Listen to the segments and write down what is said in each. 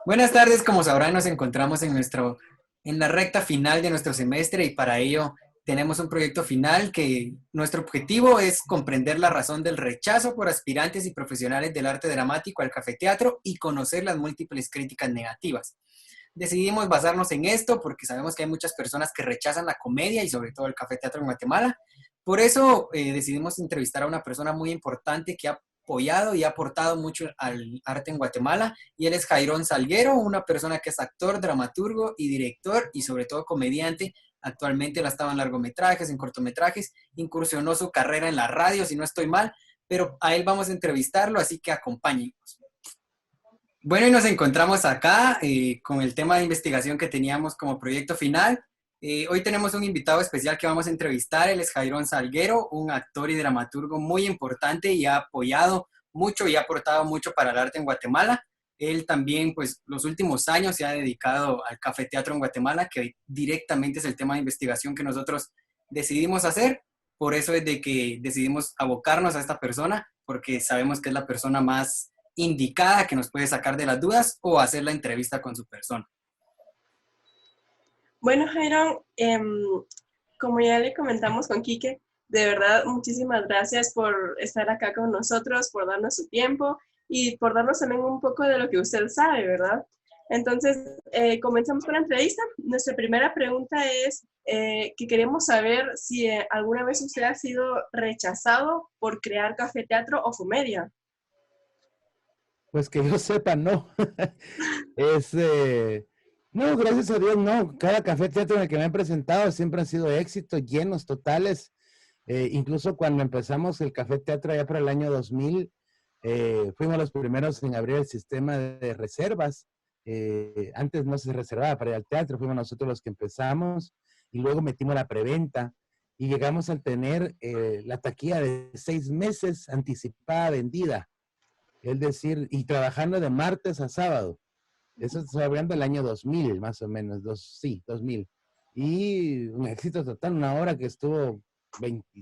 Buenas tardes, como sabrán, nos encontramos en la recta final de nuestro semestre y para ello tenemos un proyecto final que nuestro objetivo es comprender la razón del rechazo por aspirantes y profesionales del arte dramático al cafeteatro y conocer las múltiples críticas negativas. Decidimos basarnos en esto porque sabemos que hay muchas personas que rechazan la comedia y sobre todo el cafeteatro en Guatemala. Por eso decidimos entrevistar a una persona muy importante que ha apoyado y ha aportado mucho al arte en Guatemala, y él es Jairón Salguero, una persona que es actor, dramaturgo y director y sobre todo comediante. Actualmente él ha estado en largometrajes, en cortometrajes, incursionó su carrera en la radio, si no estoy mal, pero a él vamos a entrevistarlo, así que acompáñenos. Bueno, y nos encontramos acá con el tema de investigación que teníamos como proyecto final. Hoy tenemos un invitado especial que vamos a entrevistar. Él es Jairón Salguero, un actor y dramaturgo muy importante y ha apoyado mucho y ha aportado mucho para el arte en Guatemala. Él también, pues, los últimos años se ha dedicado al cafeteatro en Guatemala, que directamente es el tema de investigación que nosotros decidimos hacer. Por eso es de que decidimos abocarnos a esta persona, porque sabemos que es la persona más indicada que nos puede sacar de las dudas o hacer la entrevista con su persona. Bueno, Jairo, como ya le comentamos con Quique, de verdad, muchísimas gracias por estar acá con nosotros, por darnos su tiempo y por darnos también un poco de lo que usted sabe, ¿verdad? Entonces, comenzamos con la entrevista. Nuestra primera pregunta es que queremos saber si alguna vez usted ha sido rechazado por crear cafeteatro o comedia. Pues que yo sepa, no. Es, no, gracias a Dios, no. Cada café teatro en el que me han presentado siempre han sido éxitos, llenos, totales. Incluso cuando empezamos el café teatro allá para el año 2000, fuimos los primeros en abrir el sistema de reservas. Antes no se reservaba para ir al teatro, fuimos nosotros los que empezamos y luego metimos la preventa y llegamos a tener la taquilla de 6 meses anticipada vendida. Es decir, y trabajando de martes a sábado. Eso está hablando del año 2000, más o menos, sí, 2000. Y un éxito total, una hora que estuvo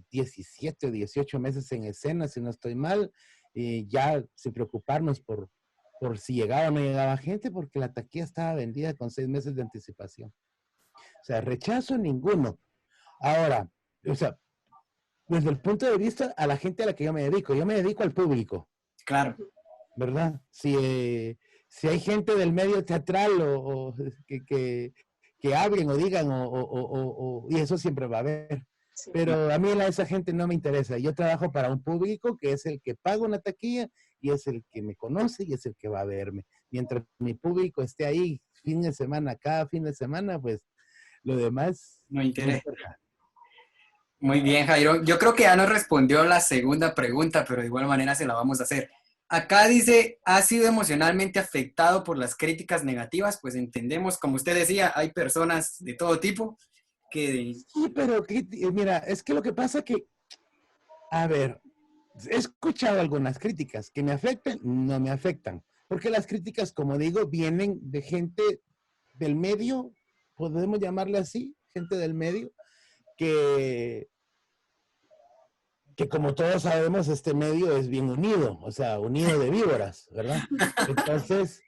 17 o 18 meses en escena, si no estoy mal, y ya sin preocuparnos por si llegaba o no llegaba gente, porque la taquilla estaba vendida con 6 meses de anticipación. O sea, rechazo ninguno. Ahora, o sea, desde el punto de vista a la gente a la que yo me dedico al público. Claro. ¿Verdad? Si hay gente del medio teatral o que hablen o digan, y eso siempre va a haber. Sí. Pero a mí esa gente no me interesa. Yo trabajo para un público que es el que paga una taquilla y es el que me conoce y es el que va a verme. Mientras mi público esté ahí fin de semana, cada fin de semana, pues lo demás No no interesa. importa. Muy bien, Jairo. Yo creo que ya nos respondió la segunda pregunta, pero de igual manera se la vamos a hacer. Acá dice, ¿ha sido emocionalmente afectado por las críticas negativas? Pues entendemos, como usted decía, hay personas de todo tipo que... Sí, pero mira, es que lo que pasa que, a ver, he escuchado algunas críticas que me afectan, no me afectan, porque las críticas, como digo, vienen de gente del medio, podemos llamarle así, gente del medio, que, que como todos sabemos, este medio es bien unido, o sea, unido de víboras, ¿verdad? Entonces,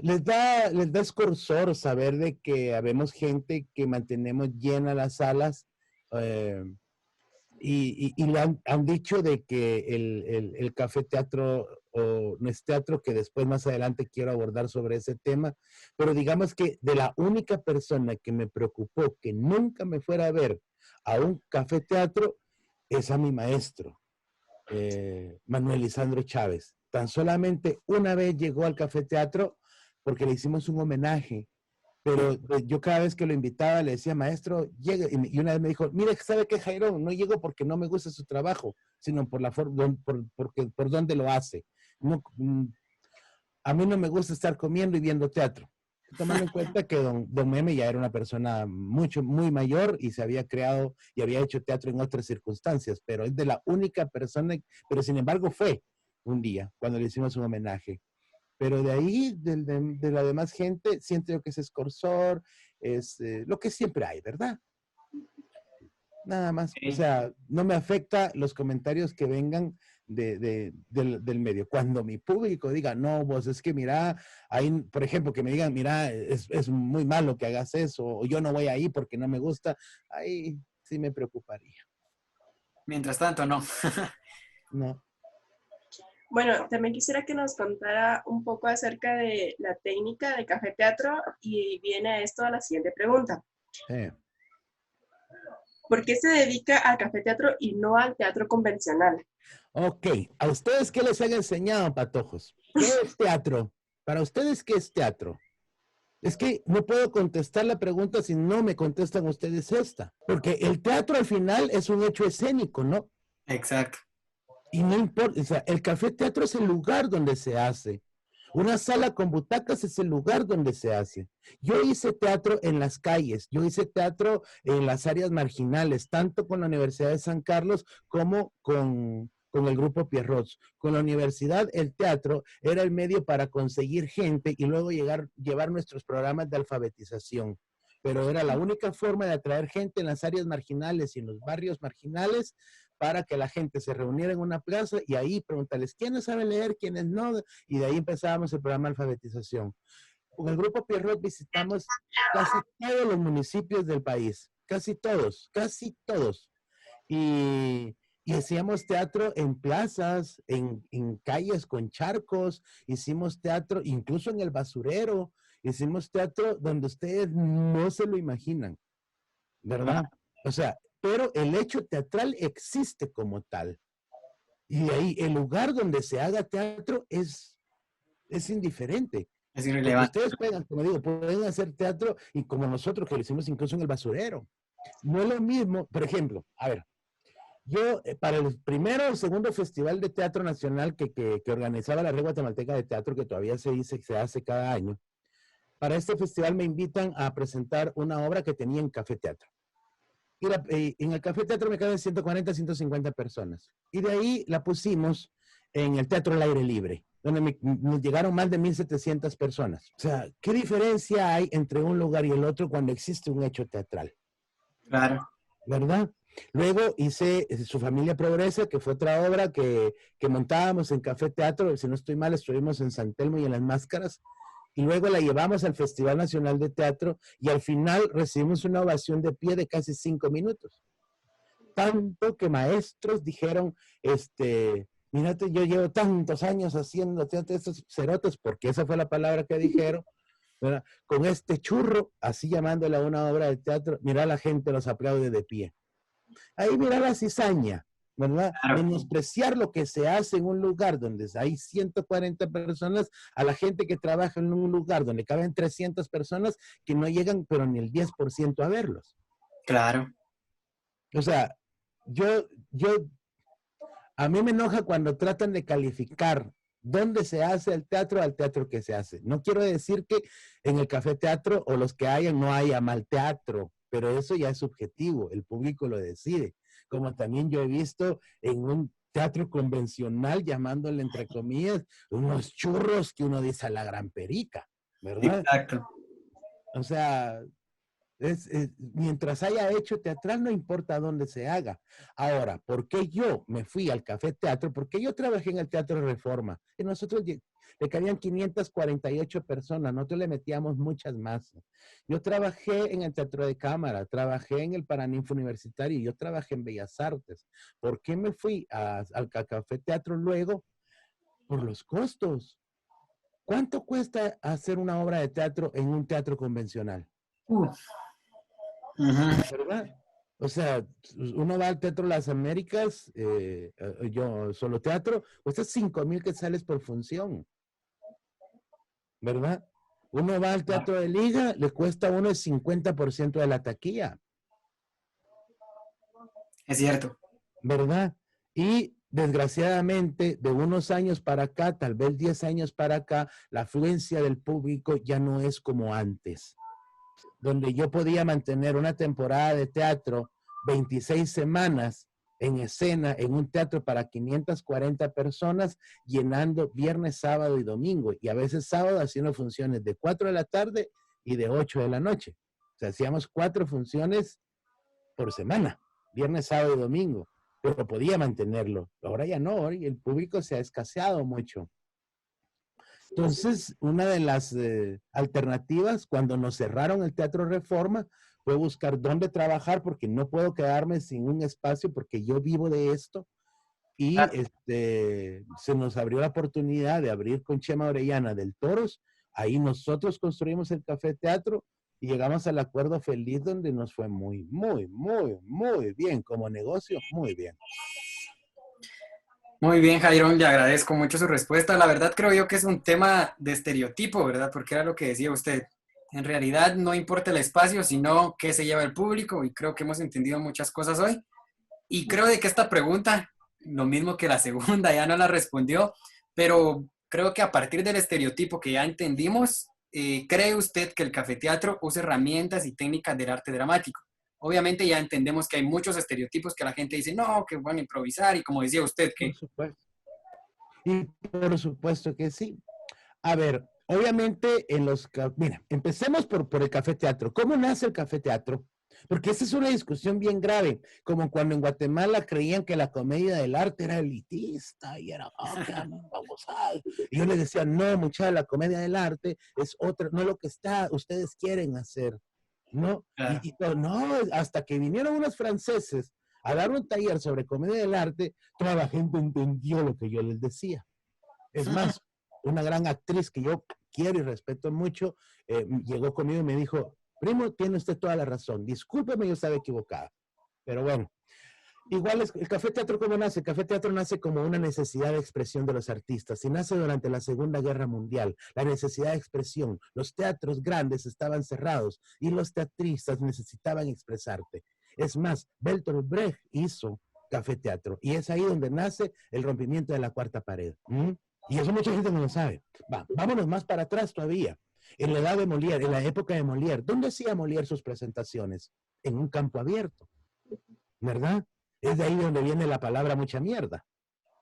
les da escorsor saber de que habemos gente que mantenemos llenas las salas, eh, y le han dicho de que el café teatro no es teatro, que después más adelante quiero abordar sobre ese tema, pero digamos que de la única persona que me preocupó que nunca me fuera a ver a un café teatro es a mi maestro, Manuel Lisandro Chávez. Tan solamente una vez llegó al café teatro porque le hicimos un homenaje, pero yo cada vez que lo invitaba le decía, maestro, llegue, y una vez me dijo, mire, ¿sabe qué, Jairo? No llego porque no me gusta su trabajo, sino por la forma, por dónde lo hace. No, a mí no me gusta estar comiendo y viendo teatro. Tomando en cuenta que don Meme ya era una persona muy mayor y se había creado y había hecho teatro en otras circunstancias, pero es de la única persona, pero sin embargo fue un día cuando le hicimos un homenaje. Pero de ahí, de la demás gente, siento yo que es escorsor, es lo que siempre hay, ¿verdad? Nada más. O sea, no me afecta los comentarios que vengan del medio. Cuando mi público diga, no, vos es que mira, ahí, por ejemplo, que me digan, mira, es muy malo que hagas eso, o yo no voy ahí porque no me gusta, ahí sí me preocuparía. Mientras tanto, no. No. Bueno, también quisiera que nos contara un poco acerca de la técnica de café teatro y viene a esto a la siguiente pregunta. ¿Por qué se dedica al café teatro y no al teatro convencional? Ok, ¿a ustedes qué les han enseñado, patojos? ¿Qué es teatro? Para ustedes, ¿qué es teatro? Es que no puedo contestar la pregunta si no me contestan ustedes esta, porque el teatro al final es un hecho escénico, ¿no? Exacto. Y no importa, o sea, el café teatro es el lugar donde se hace. Una sala con butacas es el lugar donde se hace. Yo hice teatro en las calles, yo hice teatro en las áreas marginales, tanto con la Universidad de San Carlos como con el grupo Pierrots. Con la universidad, el teatro era el medio para conseguir gente y luego llevar nuestros programas de alfabetización. Pero era la única forma de atraer gente en las áreas marginales y en los barrios marginales para que la gente se reuniera en una plaza y ahí preguntarles quiénes saben leer, quiénes no, y de ahí empezábamos el programa de alfabetización. Con el grupo Pierrot visitamos casi todos los municipios del país, casi todos. Y hacíamos teatro en plazas, en calles con charcos, hicimos teatro incluso en el basurero, hicimos teatro donde ustedes no se lo imaginan, ¿verdad? O sea, pero el hecho teatral existe como tal. Y de ahí, el lugar donde se haga teatro es indiferente. Es Porque irrelevante. ustedes pueden, como digo, pueden hacer teatro y como nosotros que lo hicimos incluso en el basurero. No es lo mismo, por ejemplo, a ver, yo para el primero o segundo festival de teatro nacional que organizaba la Red Guatemalteca de Teatro, que todavía se dice que se hace cada año, para este festival me invitan a presentar una obra que tenía en Café Teatro. En el Café Teatro me caben 140, 150 personas. Y de ahí la pusimos en el Teatro al Aire Libre, donde nos llegaron más de 1,700 personas. O sea, ¿qué diferencia hay entre un lugar y el otro cuando existe un hecho teatral? Claro. ¿Verdad? Luego hice Su Familia Progresa, que fue otra obra que montábamos en Café Teatro. Si no estoy mal, estuvimos en San Telmo y en Las Máscaras. Y luego la llevamos al Festival Nacional de Teatro y al final recibimos una ovación de pie de casi 5 minutos. Tanto que maestros dijeron, mírate, yo llevo tantos años haciendo teatro, estos cerotes, porque esa fue la palabra que dijeron, ¿verdad? Con este churro, así llamándola a una obra de teatro, mira, la gente los aplaude de pie. Ahí mira la cizaña, ¿verdad? Claro. Menospreciar lo que se hace en un lugar donde hay 140 personas, a la gente que trabaja en un lugar donde caben 300 personas que no llegan, pero ni el 10% a verlos. Claro. O sea, a mí me enoja cuando tratan de calificar dónde se hace el teatro al teatro que se hace. No quiero decir que en el café teatro o los que hayan no haya mal teatro, pero eso ya es subjetivo, el público lo decide. Como también yo he visto en un teatro convencional, llamándole entre comillas, unos churros que uno dice a la gran perica, ¿verdad? Exacto. O sea, mientras haya hecho teatral, no importa dónde se haga. Ahora, ¿por qué yo me fui al Café Teatro? Porque yo trabajé en el Teatro Reforma. Y nosotros le cabían 548 personas, nosotros le metíamos muchas más. Yo trabajé en el Teatro de Cámara, trabajé en el Paraninfo Universitario, yo trabajé en Bellas Artes. ¿Por qué me fui al Café Teatro luego? Por los costos. ¿Cuánto cuesta hacer una obra de teatro en un teatro convencional? ¿Verdad? O sea, uno va al Teatro Las Américas, yo solo teatro, cuesta 5,000 quetzales por función, ¿verdad? Uno va al Teatro de Liga, le cuesta a uno el 50% de la taquilla, Es cierto. ¿verdad? Y desgraciadamente, de unos años para acá, tal vez 10 años para acá, la afluencia del público ya no es como antes, donde yo podía mantener una temporada de teatro 26 semanas en escena en un teatro para 540 personas, llenando viernes, sábado y domingo, y a veces sábado haciendo funciones de 4 de la tarde y de 8 de la noche. O sea, hacíamos 4 funciones por semana, viernes, sábado y domingo. pero podía mantenerlo. Ahora ya no, ahora el público se ha escaseado mucho. Entonces, una de las alternativas cuando nos cerraron el Teatro Reforma fue buscar dónde trabajar porque no puedo quedarme sin un espacio porque yo vivo de esto. Y se nos abrió la oportunidad de abrir con Chema Orellana del Toros. Ahí nosotros construimos el Café Teatro y llegamos al acuerdo feliz donde nos fue muy, muy, muy, muy bien. Como negocio, muy bien. Muy bien, Jairón, le agradezco mucho su respuesta. La verdad creo yo que es un tema de estereotipo, ¿verdad? Porque era lo que decía usted. En realidad no importa el espacio, sino qué se lleva el público y creo que hemos entendido muchas cosas hoy. Y creo de que esta pregunta, lo mismo que la segunda, ya no la respondió, pero creo que a partir del estereotipo que ya entendimos, ¿cree usted que el cafeteatro usa herramientas y técnicas del arte dramático? Obviamente ya entendemos que hay muchos estereotipos que la gente dice, no, que van a improvisar y como decía usted, que... Por supuesto. Y por supuesto que sí. A ver, obviamente mira, empecemos por el café teatro. ¿Cómo nace el café teatro? Porque esa es una discusión bien grave, como cuando en Guatemala creían que la comedia del arte era elitista y era, qué vamos a... Y yo les decía, no, muchacha, la comedia del arte es otra, no lo que ustedes quieren hacer, ¿no? Claro. No, hasta que vinieron unos franceses a dar un taller sobre comedia del arte, toda la gente entendió lo que yo les decía. Es más, una gran actriz que yo quiero y respeto mucho, llegó conmigo y me dijo, primo, tiene usted toda la razón, discúlpeme, yo estaba equivocada. Pero bueno, igual el Café Teatro, ¿cómo nace? El Café Teatro nace como una necesidad de expresión de los artistas y nace durante la Segunda Guerra Mundial. La necesidad de expresión. Los teatros grandes estaban cerrados y los teatristas necesitaban expresarte. Es más, Bertolt Brecht hizo Café Teatro y es ahí donde nace el rompimiento de la cuarta pared. Y eso mucha gente no lo sabe. Vámonos más para atrás todavía. En la edad de Molière, en la época de Molière, ¿dónde hacía Molière sus presentaciones? En un campo abierto, ¿verdad? Es de ahí donde viene la palabra mucha mierda,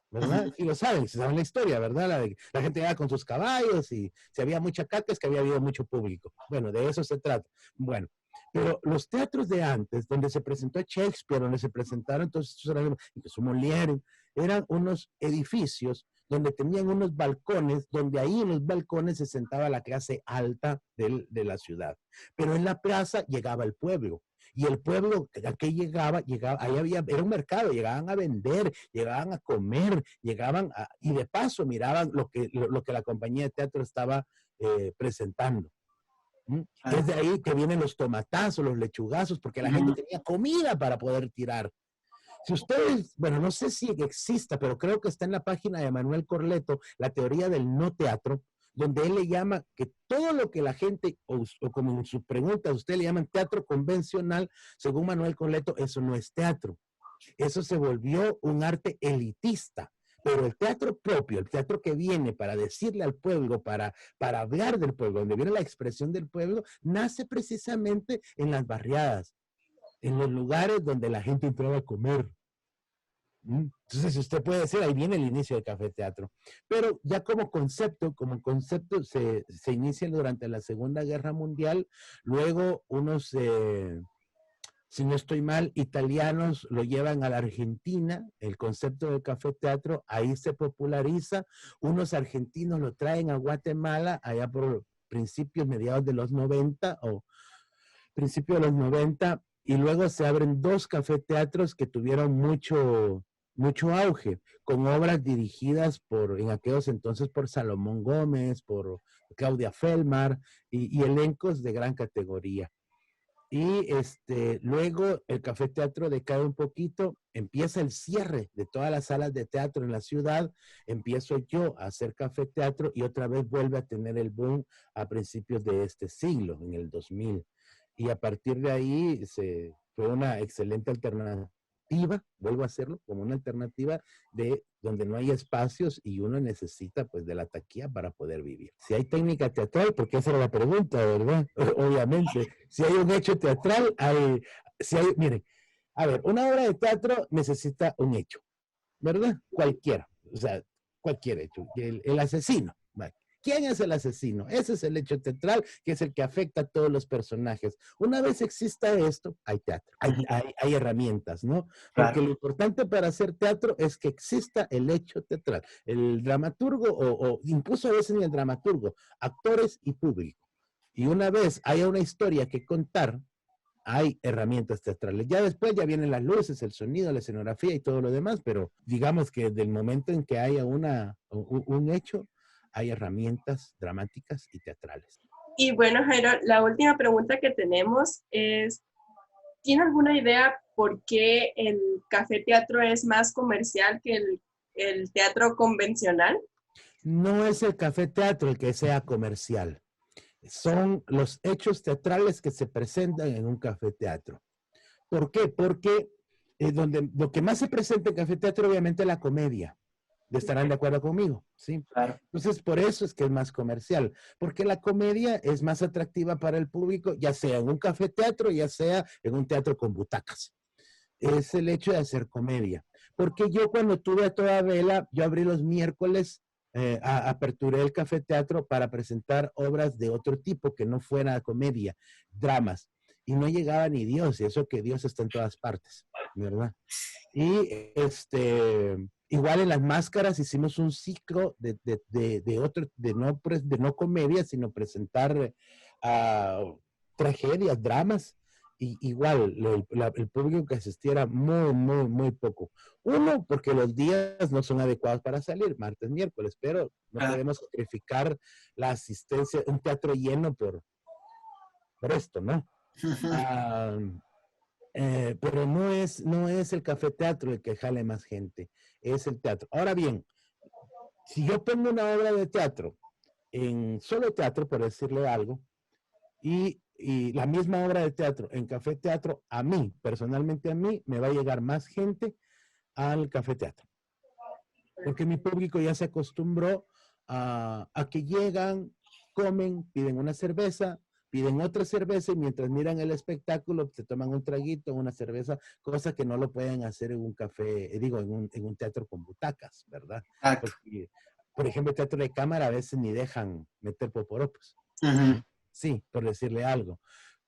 ¿verdad? Y lo saben, se saben la historia, ¿verdad? La gente iba con sus caballos y si había mucha caca es que había habido mucho público. Bueno, de eso se trata. Bueno, pero los teatros de antes, donde se presentó Shakespeare, donde se presentaron todos estos, incluso Molière, eran unos edificios donde tenían unos balcones, donde ahí en los balcones se sentaba la clase alta de la ciudad. Pero en la plaza llegaba el pueblo. Y el pueblo a que llegaba, ahí era un mercado, llegaban a vender, llegaban a comer, y de paso miraban lo que la compañía de teatro estaba presentando. Es de ahí que vienen los tomatazos, los lechugazos, porque la gente tenía comida para poder tirar. Si ustedes, bueno, no sé si exista, pero creo que está en la página de Manuel Corleto, la teoría del no teatro, donde él le llama que todo lo que la gente, o como en sus preguntas, usted le llaman teatro convencional, según Manuel Corleto, eso no es teatro. Eso se volvió un arte elitista. Pero el teatro propio, el teatro que viene para decirle al pueblo, para hablar del pueblo, donde viene la expresión del pueblo, nace precisamente en las barriadas, en los lugares donde la gente entraba a comer. Entonces, usted puede decir, ahí viene el inicio del café teatro. Pero ya como concepto se inicia durante la Segunda Guerra Mundial, luego unos, si no estoy mal, italianos lo llevan a la Argentina, el concepto del café teatro, ahí se populariza, unos argentinos lo traen a Guatemala, allá por mediados de los 90 o principios de los 90, y luego se abren dos café teatros que tuvieron mucho auge, con obras dirigidas en aquellos entonces por Salomón Gómez, por Claudia Felmar y elencos de gran categoría. Y luego el café teatro decae un poquito, empieza el cierre de todas las salas de teatro en la ciudad, empiezo yo a hacer café teatro y otra vez vuelve a tener el boom a principios de este siglo, en el 2000. Y a partir de ahí fue una excelente alternativa, vuelvo a hacerlo como una alternativa de donde no hay espacios y uno necesita pues de la taquilla para poder vivir. Si hay técnica teatral, porque esa era la pregunta, ¿verdad? Obviamente, si hay un hecho teatral, miren, a ver, una obra de teatro necesita un hecho, ¿verdad? Cualquiera, o sea, cualquier hecho. El asesino, ¿vale? ¿Quién es el asesino? Ese es el hecho teatral, que es el que afecta a todos los personajes. Una vez exista esto, hay teatro, hay herramientas, ¿no? Porque Claro. lo importante para hacer teatro es que exista el hecho teatral. El dramaturgo, o incluso a veces ni el dramaturgo, actores y público. Y una vez haya una historia que contar, hay herramientas teatrales. Ya después ya vienen las luces, el sonido, la escenografía y todo lo demás, pero digamos que del momento en que haya un hecho, hay herramientas dramáticas y teatrales. Y bueno, Jairo, la última pregunta que tenemos es, ¿tiene alguna idea por qué el café teatro es más comercial que el teatro convencional? No es el café teatro el que sea comercial. Son los hechos teatrales que se presentan en un café teatro. ¿Por qué? Porque lo que más se presenta en café teatro obviamente es la comedia. ¿Estarán de acuerdo conmigo? Sí. Claro. Entonces, por eso es que es más comercial, porque la comedia es más atractiva para el público, ya sea en un café teatro, ya sea en un teatro con butacas. Es el hecho de hacer comedia. Porque yo cuando tuve a toda vela, yo abrí los miércoles, aperturé el café teatro para presentar obras de otro tipo, que no fuera comedia, dramas. Y no llegaba ni Dios, y eso que Dios está en todas partes, ¿verdad? Y igual en las máscaras hicimos un ciclo de no comedia, sino presentar tragedias, dramas. Y igual, el público que asistía era muy, muy, muy poco. Uno, porque los días no son adecuados para salir, martes, miércoles, pero no Claro. podemos sacrificar la asistencia, un teatro lleno por esto, ¿no? Ah, pero no es el café teatro el que jale más gente, es el teatro. Ahora bien, si yo pongo una obra de teatro en solo teatro, por decirle algo, y la misma obra de teatro en café teatro, a mí, personalmente a mí, me va a llegar más gente al café teatro. Porque mi público ya se acostumbró a que llegan, comen, piden una cerveza, piden otra cerveza y mientras miran el espectáculo se toman un traguito, una cerveza, cosa que no lo pueden hacer en un café, en un teatro con butacas, ¿verdad? Exacto. Porque, por ejemplo, el teatro de cámara a veces ni dejan meter poporopos. Ujú. Sí, por decirle algo.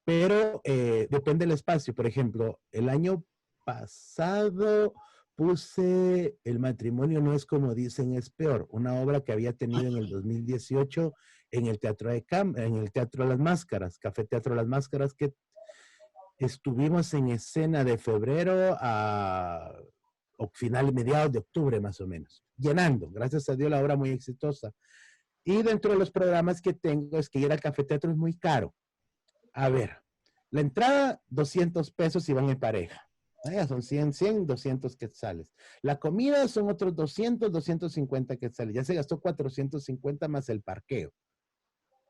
Pero depende del espacio. Por ejemplo, el año pasado puse El matrimonio no es como dicen, es peor, una obra que había tenido en el 2018 en el Teatro en el Teatro Las Máscaras, Café Teatro Las Máscaras, que estuvimos en escena de febrero o final, mediados de octubre más o menos, llenando. Gracias a Dios la obra muy exitosa. Y dentro de los programas que tengo es que ir al Café Teatro es muy caro. A ver, la entrada, 200 pesos si van en pareja. Son 100, 200 quetzales. La comida son otros 250 quetzales. Ya se gastó 450 más el parqueo,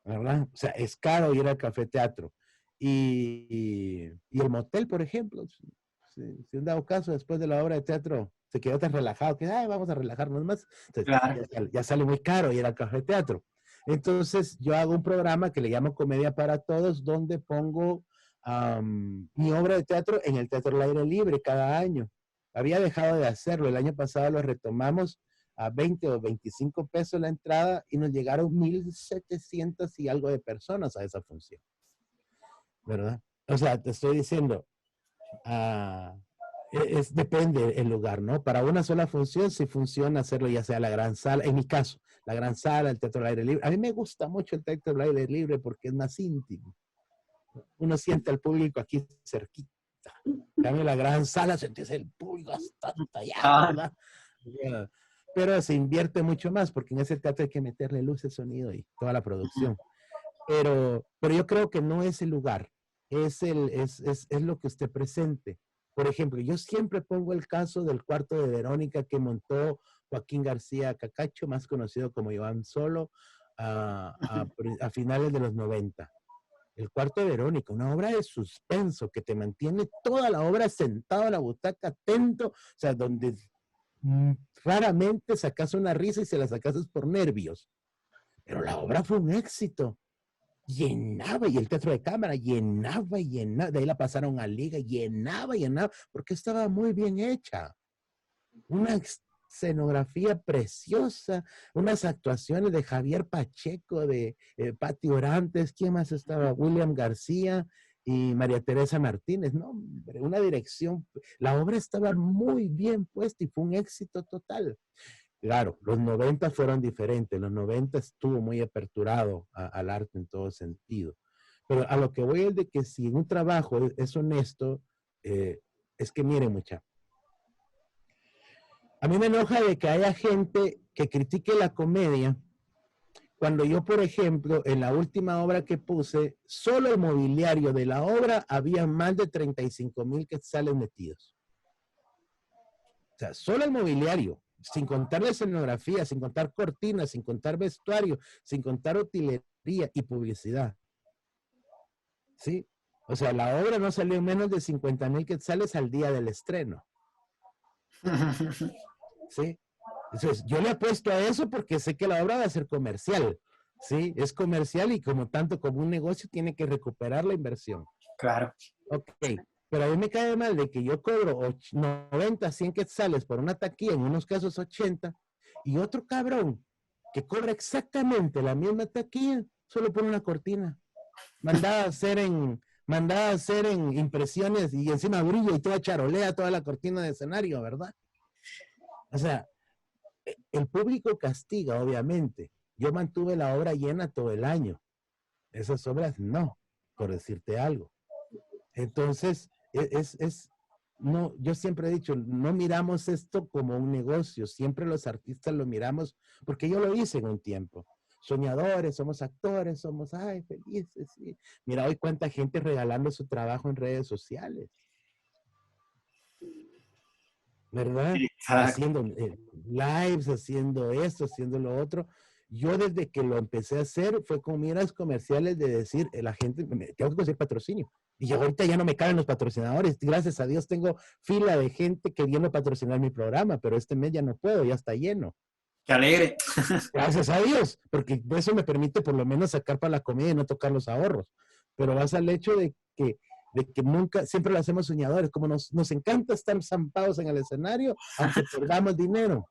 ¿verdad? O sea, es caro ir al café teatro. Y el motel, por ejemplo, si un dado caso, después de la obra de teatro, se quedó tan relajado que, ay, vamos a relajarnos más. Entonces, Claro. ya sale muy caro ir al café teatro. Entonces, yo hago un programa que le llamo Comedia para Todos, donde pongo mi obra de teatro en el Teatro al Aire Libre cada año. Había dejado de hacerlo. El año pasado lo retomamos a 20 o 25 pesos la entrada y nos llegaron 1,700 y algo de personas a esa función, ¿verdad? O sea, te estoy diciendo, depende el lugar, ¿no? Para una sola función, si funciona hacerlo ya sea la gran sala, en mi caso, la gran sala, el teatro al aire libre. A mí me gusta mucho el teatro al aire libre porque es más íntimo. Uno siente al público aquí cerquita. En cambio, la gran sala, sentís el público hasta allá, Ah, ¿verdad? Pero se invierte mucho más porque en ese teatro hay que meterle luces, sonido y toda la producción. Pero yo creo que no es el lugar, es lo que usted presente. Por ejemplo, yo siempre pongo el caso del cuarto de Verónica que montó Joaquín García Cacacho, más conocido como Iván Solo, a finales de los 90. El cuarto de Verónica, una obra de suspenso que te mantiene toda la obra sentado en la butaca, atento, o sea, donde raramente sacas una risa y se la sacas por nervios. Pero la obra fue un éxito. Llenaba, y el teatro de cámara llenaba y llenaba, de ahí la pasaron a liga, llenaba, porque estaba muy bien hecha. Una escenografía preciosa, unas actuaciones de Javier Pacheco, de Pati Orantes, ¿quién más estaba? William García y María Teresa Martínez, ¿no? Hombre, una dirección, la obra estaba muy bien puesta y fue un éxito total. Claro, los 90 fueron diferentes, los 90 estuvo muy aperturado al arte en todo sentido. Pero a lo que voy es de que si un trabajo es honesto, es que miren mucha, a mí me enoja de que haya gente que critique la comedia cuando yo, por ejemplo, en la última obra que puse, solo el mobiliario de la obra había más de 35,000 quetzales metidos. O sea, solo el mobiliario, sin contar la escenografía, sin contar cortinas, sin contar vestuario, sin contar utilería y publicidad. ¿Sí? O sea, la obra no salió en menos de 50,000 quetzales al día del estreno. ¿Sí? Entonces, yo le apuesto a eso porque sé que la obra va a ser comercial. ¿Sí? Es comercial y como tanto como un negocio tiene que recuperar la inversión. Claro. Ok, pero a mí me cae mal de que yo cobro 90, 100 quetzales por una taquilla, en unos casos 80, y otro cabrón que cobra exactamente la misma taquilla, solo pone una cortina. Mandada a hacer en impresiones y encima brilla y toda charolea, toda la cortina de escenario, ¿verdad? O sea, el público castiga, obviamente. Yo mantuve la obra llena todo el año. Esas obras no, por decirte algo. Entonces, no, yo siempre he dicho, no miramos esto como un negocio, siempre los artistas lo miramos, porque yo lo hice en un tiempo. Soñadores, somos actores, somos, ay, felices. Sí. Mira, hoy cuánta gente regalando su trabajo en redes sociales. ¿Verdad? Exacto. Haciendo lives, haciendo esto, haciendo lo otro. Yo desde que lo empecé a hacer fue con miras comerciales de decir, la gente, tengo que conseguir patrocinio. Y ahorita ya no me caben los patrocinadores. Gracias a Dios tengo fila de gente queriendo patrocinar mi programa, pero este mes ya no puedo, ya está lleno. Qué alegre. Gracias a Dios, porque eso me permite por lo menos sacar para la comida y no tocar los ahorros. Pero vas al hecho de que nunca, siempre lo hacemos soñadores, como nos encanta estar zampados en el escenario, aunque perdamos dinero.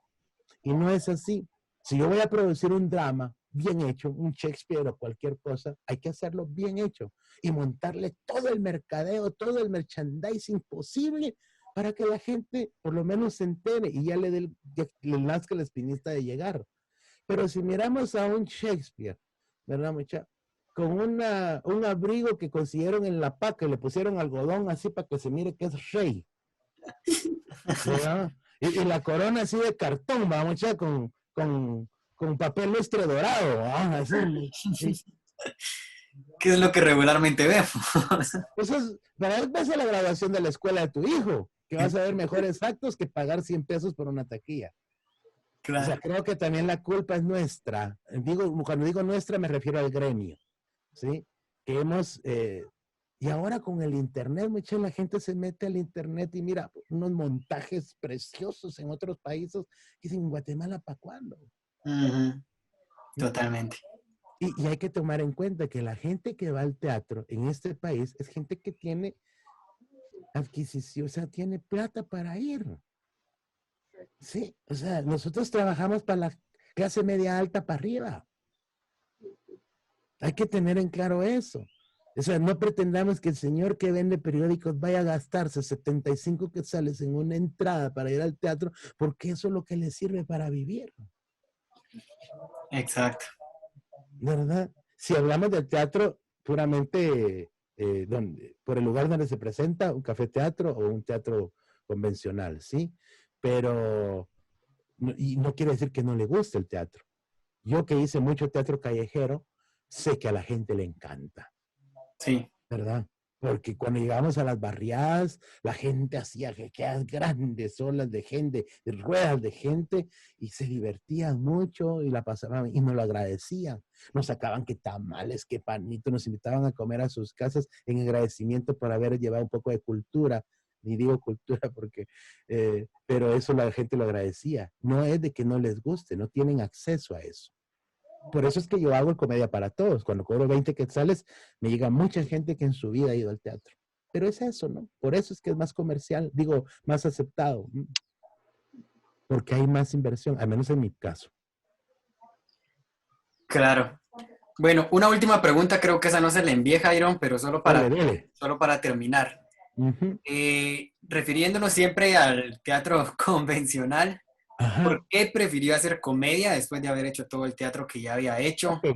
Y no es así. Si yo voy a producir un drama bien hecho, un Shakespeare o cualquier cosa, hay que hacerlo bien hecho y montarle todo el mercadeo, todo el merchandising posible para que la gente por lo menos se entere y ya le nazca la espinita de llegar. Pero si miramos a un Shakespeare, ¿verdad, muchacha? Con un abrigo que consiguieron en la paca, le pusieron algodón así para que se mire que es rey. ¿Verdad? Y la corona así de cartón, vamos, muchacha, con papel lustre dorado. ¿Ah? Así, ¿sí? ¿Qué es lo que regularmente vemos? Eso es, vas a la graduación de la escuela de tu hijo, que vas a ver mejores actos que pagar 100 pesos por una taquilla. Claro. O sea, creo que también la culpa es nuestra. Cuando digo nuestra, me refiero al gremio, ¿sí? Que hemos, y ahora con el internet, mucha la gente se mete al internet y mira unos montajes preciosos en otros países que dicen, ¿en Guatemala para cuándo? Totalmente. Y hay que tomar en cuenta que la gente que va al teatro en este país es gente que tiene adquisición, o sea, tiene plata para ir. Sí, o sea, nosotros trabajamos para la clase media alta para arriba. Hay que tener en claro eso. O sea, no pretendamos que el señor que vende periódicos vaya a gastarse 75 quetzales en una entrada para ir al teatro, porque eso es lo que le sirve para vivir. Exacto. ¿Verdad? Si hablamos del teatro puramente por el lugar donde se presenta, un café teatro o un teatro convencional, ¿sí? Pero, y no quiere decir que no le guste el teatro. Yo que hice mucho teatro callejero, sé que a la gente le encanta. Sí. ¿Verdad? Porque cuando llegamos a las barriadas, la gente hacía que grandes olas de gente, de ruedas de gente, y se divertían mucho y la pasaban y nos lo agradecían. Nos sacaban que tamales, que panito, nos invitaban a comer a sus casas en agradecimiento por haber llevado un poco de cultura. Ni digo cultura porque, pero eso la gente lo agradecía. No es de que no les guste, no tienen acceso a eso. Por eso es que yo hago el Comedia para Todos. Cuando cobro 20 quetzales, me llega mucha gente que en su vida ha ido al teatro. Pero es eso, ¿no? Por eso es que es más comercial, digo, más aceptado. porque hay más inversión, al menos en mi caso. Claro. Bueno, una última pregunta, creo que esa no se le envié, Jairo, pero Dale, dale. solo para terminar. Ujú. Refiriéndonos siempre al teatro convencional, Ajá. ¿por qué prefirió hacer comedia después de haber hecho todo el teatro que ya había hecho? Ok.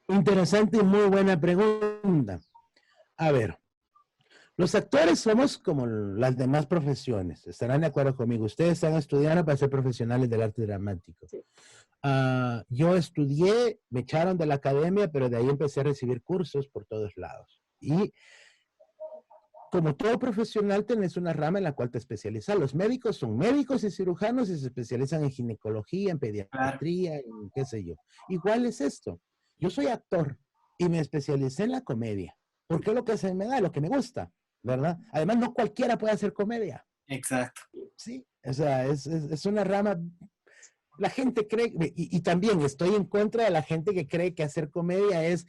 Interesante y muy buena pregunta. A ver, los actores somos como las demás profesiones. Estarán de acuerdo conmigo. Ustedes están estudiando para ser profesionales del arte dramático. Sí. Yo estudié, me echaron de la academia, pero de ahí empecé a recibir cursos por todos lados. Y como todo profesional, tenés una rama en la cual te especializas. Los médicos son médicos y cirujanos y se especializan en ginecología, en Claro, pediatría, en qué sé yo. Igual es esto. Yo soy actor y me especialicé en la comedia. Porque es lo que se me da, lo que me gusta, ¿verdad? Además, no cualquiera puede hacer comedia, exacto. ¿sí? O sea, es una rama. La gente cree, y también estoy en contra de la gente que cree que hacer comedia es.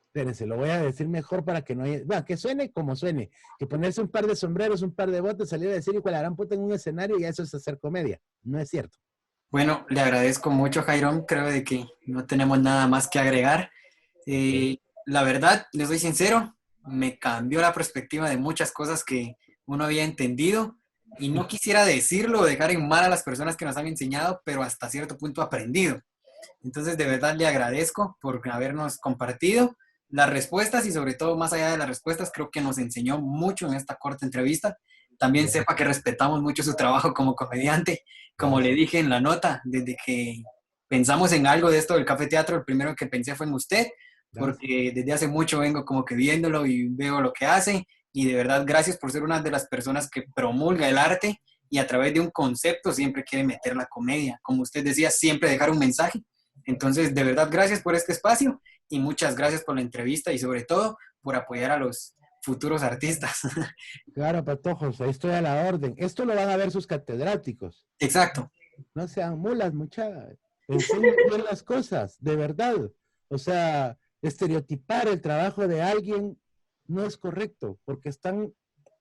Espérense, lo voy a decir mejor para que no haya, bueno, que suene como suene, que ponerse un par de sombreros, un par de botes, salir a decir y la gran puta en un escenario y eso es hacer comedia. No es cierto. Bueno, le agradezco mucho, Jairón. Creo de que no tenemos nada más que agregar. Ok. La verdad, les soy sincero, me cambió la perspectiva de muchas cosas que uno había entendido y no quisiera decirlo o dejar en mal a las personas que nos han enseñado, pero hasta cierto punto aprendido. Entonces, de verdad le agradezco por habernos compartido las respuestas y sobre todo, más allá de las respuestas, creo que nos enseñó mucho en esta corta entrevista. También sepa que respetamos mucho su trabajo como comediante. Como le Gracias. dije en la nota, desde que pensamos en algo de esto del café teatro, el primero que pensé fue en usted, Gracias. porque desde hace mucho vengo como que viéndolo y veo lo que hace. Y de verdad, gracias por ser una de las personas que promulga el arte y a través de un concepto siempre quiere meter la comedia. Como usted decía, siempre dejar un mensaje. Entonces, de verdad, gracias por este espacio y muchas gracias por la entrevista y sobre todo por apoyar a los futuros artistas. Claro, patojos, ahí estoy a la orden. Esto lo van a ver sus catedráticos. Exacto, No sean mulas, mucha. Enseñen bien las cosas, de verdad. O sea, estereotipar el trabajo de alguien no es correcto, porque están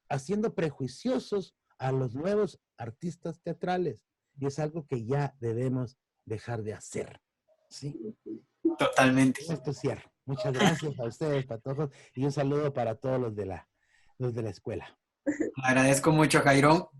haciendo prejuiciosos a los nuevos artistas teatrales. Y es algo que ya debemos dejar de hacer. ¿Sí? totalmente. Esto cierro. Muchas gracias a ustedes, patojos, y un saludo para todos los de la escuela. Agradezco mucho, Jairón.